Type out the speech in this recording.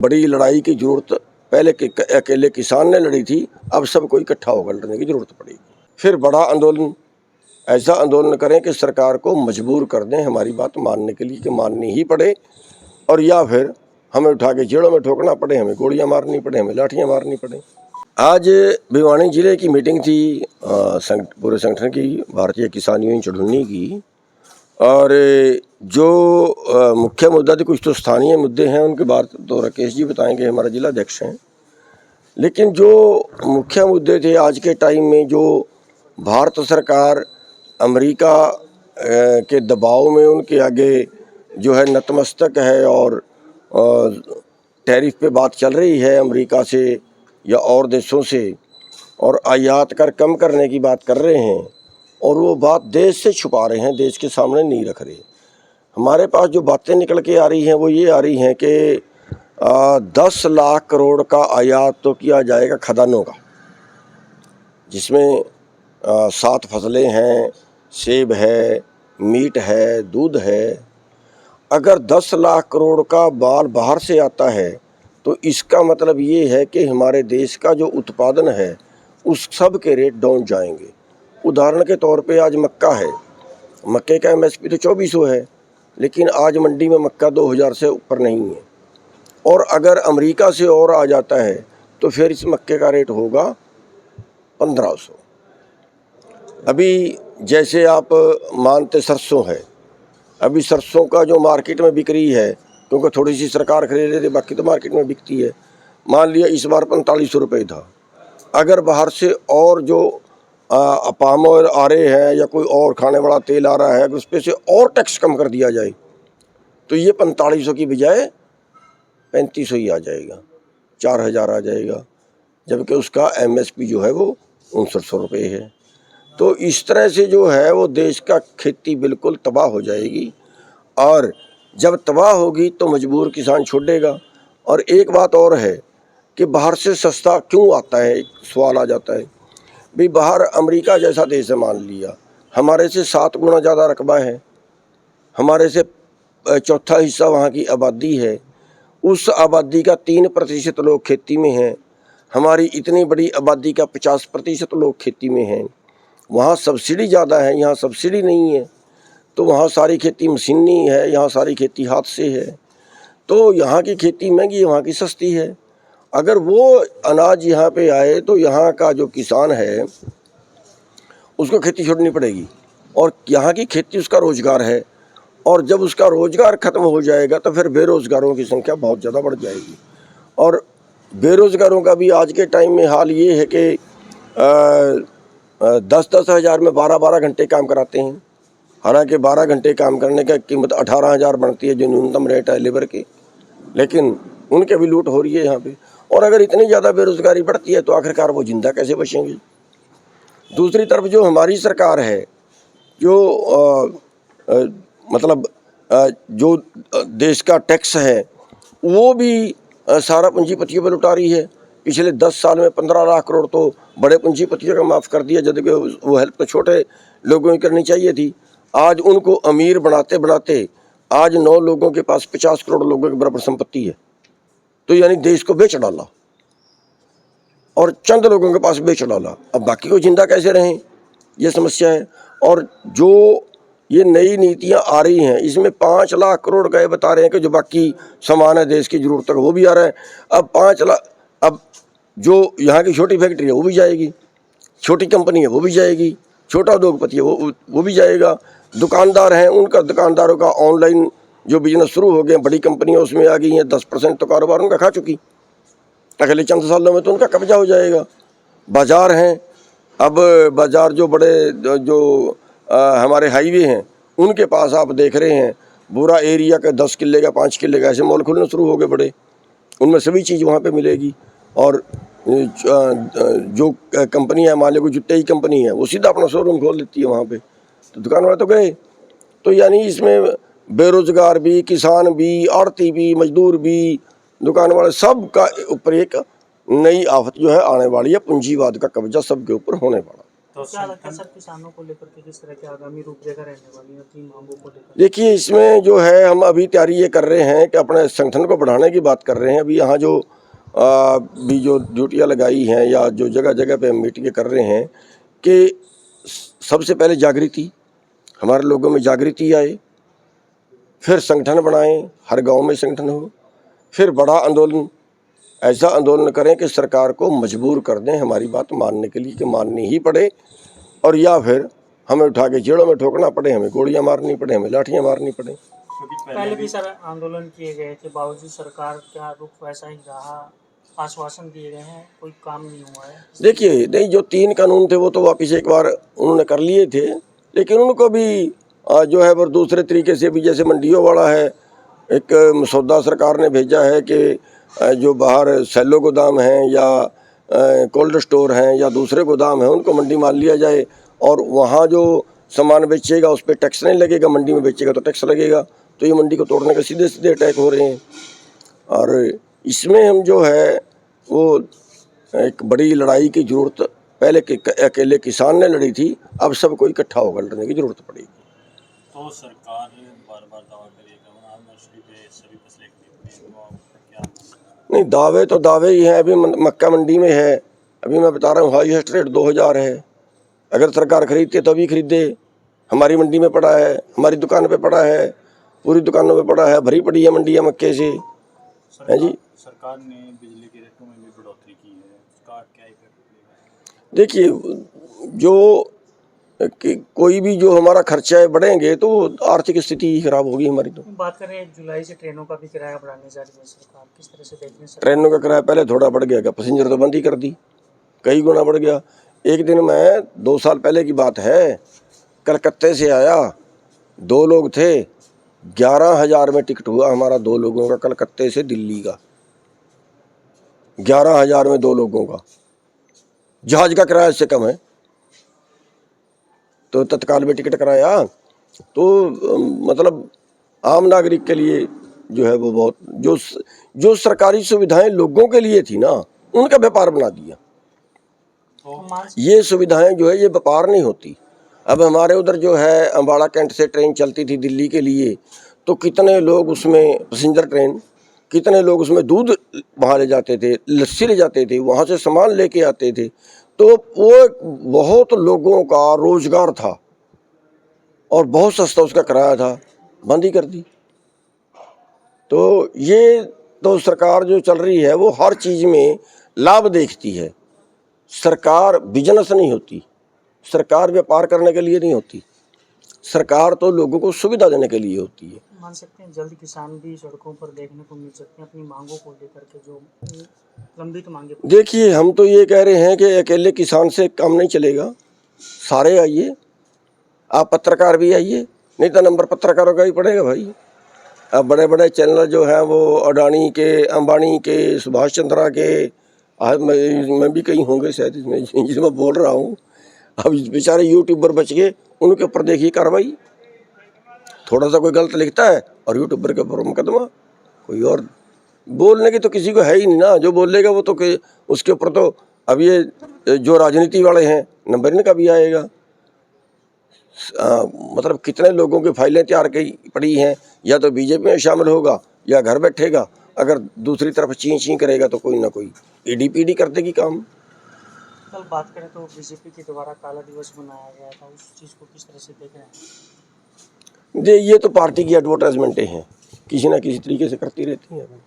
बड़ी लड़ाई की जरूरत पहले अकेले किसान ने लड़ी थी, अब सबको इकट्ठा होकर लड़ने की जरूरत पड़ेगी। फिर बड़ा आंदोलन, ऐसा आंदोलन करें कि सरकार को मजबूर कर दें हमारी बात मानने के लिए, कि माननी ही पड़े, और या फिर हमें उठा के जेलों में ठोकना पड़े, हमें गोलियां मारनी पड़े, हमें लाठियां मारनी पड़े। आज भिवानी जिले की मीटिंग थी पूरे संगठन की, भारतीय किसान यूनियन चढ़ुन्नी की, और जो मुख्य मुद्दा थे, कुछ तो स्थानीय मुद्दे हैं, उनके बारे तो राकेश जी बताएंगे, हमारा जिला अध्यक्ष हैं। लेकिन जो मुख्य मुद्दे थे आज के टाइम में, जो भारत सरकार अमेरिका के दबाव में उनके आगे जो है नतमस्तक है, और टैरिफ पे बात चल रही है अमेरिका से या और देशों से, और आयात कर कम करने की बात कर रहे हैं, और वो बात देश से छुपा रहे हैं, देश के सामने नहीं रख रहे। हमारे पास जो बातें निकल के आ रही हैं वो ये आ रही हैं कि 10 लाख करोड़ का आयात तो किया जाएगा खदानों का, जिसमें 7 फसलें हैं, सेब है, मीट है, दूध है। अगर 10 लाख करोड़ का माल बाहर से आता है तो इसका मतलब ये है कि हमारे देश का जो उत्पादन है उस सब के रेट डाउन जाएंगे। उदाहरण के तौर पे आज मक्का है, मक्के का एमएसपी तो 2400 है, लेकिन आज मंडी में मक्का 2000 से ऊपर नहीं है, और अगर अमेरिका से और आ जाता है तो फिर इस मक्के का रेट होगा 1500। अभी जैसे आप मानते सरसों है, अभी सरसों का जो मार्केट में बिक रही है, क्योंकि थोड़ी सी सरकार खरीद लेती, बाकी तो मार्केट में बिकती है, मान लिया इस बार 4500 रुपये था। अगर बाहर से और जो पाम ऑयल आ रहे हैं या कोई और खाने वाला तेल आ रहा है, उस पर से और टैक्स कम कर दिया जाए तो ये 4500 की बजाय 3500 ही आ जाएगा, 4000 आ जाएगा, जबकि उसका एमएसपी जो है वो 6900 रुपये है। तो इस तरह से जो है वो देश का खेती बिल्कुल तबाह हो जाएगी, और जब तबाह होगी तो मजबूर किसान छोड़ेगा। और एक बात और है कि बाहर से सस्ता क्यों आता है, एक सवाल आ जाता है। भाई बाहर अमेरिका जैसा देश है, मान लिया हमारे से 7 गुना ज़्यादा रकबा है, हमारे से चौथा हिस्सा वहाँ की आबादी है, उस आबादी का 3% लोग खेती में हैं, हमारी इतनी बड़ी आबादी का 50% लोग खेती में हैं। वहाँ सब्सिडी ज़्यादा है, यहाँ सब्सिडी नहीं है, तो वहाँ सारी खेती मशीनी है, यहाँ सारी खेती हाथ से है, तो यहाँ की खेती महंगी है, वहाँ की सस्ती है। अगर वो अनाज यहाँ पे आए तो यहाँ का जो किसान है उसको खेती छोड़नी पड़ेगी, और यहाँ की खेती उसका रोज़गार है, और जब उसका रोज़गार ख़त्म हो जाएगा तो फिर बेरोज़गारों की संख्या बहुत ज़्यादा बढ़ जाएगी। और बेरोज़गारों का भी आज के टाइम में हाल ये है कि 10-10 हज़ार में 12-12 घंटे काम कराते हैं, हालांकि 12 घंटे काम करने का कीमत 18,000 बनती है, जो न्यूनतम रेट है लेबर की, लेकिन उनके भी लूट हो रही है यहाँ पे। और अगर इतनी ज़्यादा बेरोज़गारी बढ़ती है तो आखिरकार वो जिंदा कैसे बचेंगे। दूसरी तरफ जो हमारी सरकार है, जो मतलब जो देश का टैक्स है वो भी सारा पूंजीपतियों पर लुटा रही है। पिछले 10 साल में 15 लाख करोड़ तो बड़े पूंजीपतियों का माफ़ कर दिया, जबकि वो हेल्प तो छोटे लोगों की करनी चाहिए थी। आज उनको अमीर बनाते बनाते आज 9 लोगों के पास 50 करोड़ लोगों के बराबर संपत्ति है, तो यानी देश को बेच डाला, और चंद लोगों के पास बेच डाला। अब बाकी को जिंदा कैसे रहें, ये समस्या है। और जो ये नई नीतियां आ रही हैं, इसमें 5 लाख करोड़ का ये बता रहे हैं कि जो बाकी सामान है देश की ज़रूरत तक वो भी आ रहा है। अब 5 लाख, अब जो यहाँ की छोटी फैक्ट्री है वो भी जाएगी, छोटी कंपनी है वो भी जाएगी, छोटा उद्योगपति है वो भी जाएगा, दुकानदार हैं उनका, दुकानदारों का ऑनलाइन जो बिजनेस शुरू हो गए, बड़ी कंपनियाँ उसमें आ गई हैं, 10% तो कारोबार उनका खा चुकी, अगले चंद सालों में तो उनका कब्जा हो जाएगा। बाज़ार हैं, अब बाज़ार जो बड़े जो हमारे हाईवे हैं उनके पास आप देख रहे हैं पूरा एरिया का 10 किले का 5 किले का ऐसे मॉल खुलने शुरू हो गए बड़े, उनमें सभी चीज़ वहाँ पे मिलेगी। और जो कंपनी है, मान लो कोई जुत्ते की कंपनी है, वो सीधा अपना शोरूम खोल देती है वहाँ पे, तो दुकान वाले तो गए। तो यानी इसमें बेरोज़गार भी, किसान भी, आड़ती भी, मजदूर भी, दुकान वाले सब का ऊपर एक नई आफत जो है आने वाली है, पूंजीवाद का कब्जा सबके ऊपर होने वाला। तो क्या लगता है सर किसानों को लेकर के किस तरह की आगामी रूपरेखा रहने वाली है अपनी मांगों को लेकर? देखिए, इसमें जो है हम अभी तैयारी ये कर रहे हैं कि अपने संगठन को बढ़ाने की बात कर रहे हैं। अभी यहाँ जो भी जो ड्यूटियाँ लगाई हैं या जो जगह जगह पे हम मीटिंगें कर रहे हैं कि सबसे पहले जागृति, हमारे लोगों में जागृति आए, फिर संगठन बनाएं, हर गांव में संगठन हो, फिर बड़ा आंदोलन, ऐसा आंदोलन करें कि सरकार को मजबूर कर दें हमारी बात मानने के लिए कि माननी ही पड़े, और या फिर हमें उठा के जेलों में ठोकना पड़े, हमें गोलियां मारनी पड़े, हमें लाठियां मारनी पड़े। पहले भी सर आंदोलन किए गए थे, बावजूद सरकार का रुख वैसा ही रहा, आश्वासन दिए गए हैं, कोई काम नहीं हुआ है। देखिए, नहीं, जो 3 कानून थे वो तो वापिस एक बार उन्होंने कर लिए थे, लेकिन उनको भी जो है वो दूसरे तरीके से भी, जैसे मंडियों वाला है, एक मसौदा सरकार ने भेजा है कि जो बाहर सेलो गोदाम हैं या कोल्ड स्टोर हैं या दूसरे गोदाम हैं उनको मंडी मान लिया जाए, और वहाँ जो सामान बेचेगा उस पर टैक्स नहीं लगेगा, मंडी में बेचेगा तो टैक्स लगेगा। तो ये मंडी को तोड़ने के सीधे सीधे अटैक हो रहे हैं। और इसमें हम जो है वो एक बड़ी लड़ाई की ज़रूरत पहले अकेले किसान ने लड़ी थी, अब सबको इकट्ठा होकर लड़ने की ज़रूरत पड़ेगी। तो सरकार बार बार दावा करेगा नर्सरी पे सभी फसलें खरीदते हैं, तो क्या? नहीं, दावे तो दावे ही हैं। अभी मक्का मंडी में है, अभी मैं बता रहा हूँ हाईएस्ट रेट 2000 है। अगर सरकार खरीदती है तो अभी खरीदे, हमारी मंडी में पड़ा है, हमारी दुकान पे पड़ा है, पूरी दुकानों में पड़ा है, भरी पड़ी है मंडियाँ मक्के से, है जी। सरकार ने बिजली के रेटों में भी बढ़ोतरी की है, उसका क्या इफेक्ट? देखिए, जो कि कोई भी जो हमारा खर्चा है बढ़ेंगे तो आर्थिक स्थिति ही खराब होगी हमारी। तो बात करें जुलाई से ट्रेनों का भी किराया बढ़ाने जा रही है सरकार, किस तरह से देखने सर? ट्रेनों का किराया पहले थोड़ा बढ़ गया, पैसेंजर तो बंद ही कर दी, कई गुना बढ़ गया। एक दिन में 2 साल पहले की बात है, कलकत्ते से आया, 2 लोग थे, 11,000 में टिकट हुआ हमारा 2 लोगों का, कलकत्ते से दिल्ली का 11,000 में 2 लोगों का। जहाज का किराया इससे कम है, तो तत्काल में टिकट कराया। तो मतलब आम नागरिक के लिए जो है वो बहुत जो सरकारी सुविधाएं लोगों के लिए थी ना, उनका व्यापार बना दिया। ये सुविधाएं जो है ये व्यापार नहीं होती। अब हमारे उधर जो है अम्बाड़ा कैंट से ट्रेन चलती थी दिल्ली के लिए, तो कितने लोग उसमें पैसेंजर ट्रेन, कितने लोग उसमें दूध वहाँ ले जाते थे, लस्सी ले जाते थे, वहाँ से सामान लेके आते थे। तो वो बहुत लोगों का रोजगार था और बहुत सस्ता उसका किराया था, बंद ही कर दी। तो ये तो सरकार जो चल रही है वो हर चीज़ में लाभ देखती है। सरकार बिजनेस नहीं होती, सरकार व्यापार करने के लिए नहीं होती, सरकार तो लोगों को सुविधा देने के लिए होती है। मान सकते हैं जल्द किसान भी सड़कों पर देखने को मिल सकते हैं अपनी मांगों को लेकर के, जो लंबित मांगे। देखिए, हम तो ये कह रहे हैं कि अकेले किसान से काम नहीं चलेगा, सारे आइए, आप पत्रकार भी आइए, नहीं तो नंबर पत्रकारों का ही पड़ेगा भाई। अब बड़े बड़े चैनल जो हैं वो अडानी के, अंबानी के, सुभाष चंद्रा के, आज मैं भी कहीं होंगे शायद इसमें जिसमें बोल रहा हूँ। अब बेचारे यूट्यूबर बच गए, उनके ऊपर देखिए कार्रवाई। थोड़ा सा कोई गलत लिखता है और यूट्यूबर के ऊपर मुकदमा, कोई और बोलने की तो किसी को है ही नहीं ना। जो बोलेगा वो तो उसके ऊपर तो अब ये जो राजनीति वाले हैं नंबर इनका भी आएगा। मतलब कितने लोगों की फाइलें तैयार की पड़ी हैं, या तो बीजेपी में शामिल होगा या घर बैठेगा, अगर दूसरी तरफ ची ची करेगा तो कोई ना कोई ईडी कर देगी काम। कल बात करें तो बीजेपी के द्वारा काला दिवस मनाया गया था, उस चीज़ को किस तरह से देख रहे हैं? ये तो पार्टी की एडवर्टाइजमेंटें हैं, किसी ना किसी तरीके से करती रहती हैं।